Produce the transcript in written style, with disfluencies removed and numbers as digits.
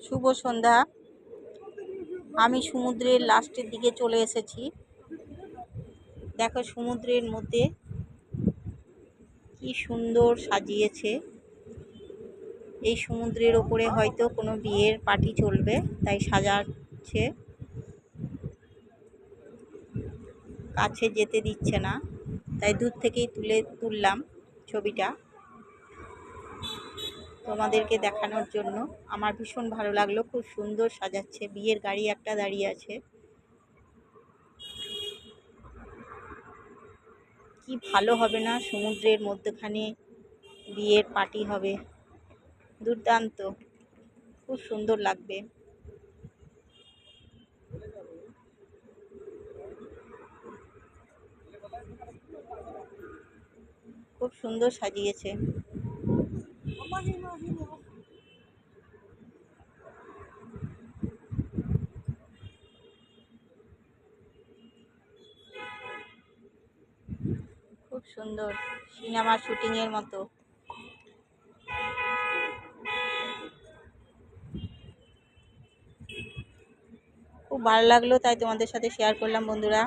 শুভ সন্ধ্যা। আমি সমুদ্রের লাস্টের দিকে চলে এসেছি। দেখো সমুদ্রের মধ্যে কি সুন্দর সাজিয়েছে। এই সমুদ্রের ওপরে হয়তো কোনো বিয়ের পার্টি চলবে, তাই সাজাচ্ছে। কাছে যেতে দিচ্ছে না, তাই দূর থেকেই তুললাম ছবিটা তোমাদেরকে দেখানোর জন্য। আমার ভীষণ ভালো লাগলো, খুব সুন্দর সাজাচ্ছে। বিয়ের গাড়ি একটা দাঁড়িয়ে আছে, কি ভালো হবে না সমুদ্রের মধ্যখানে বিয়ের পার্টি হবে। দুর্দান্ত, খুব সুন্দর লাগবে। খুব সুন্দর সাজিয়েছে। খুব সুন্দর, সিনেমার শুটিং এর মতো। খুব ভালো লাগলো, তাই তোমাদের সাথে শেয়ার করলাম বন্ধুরা।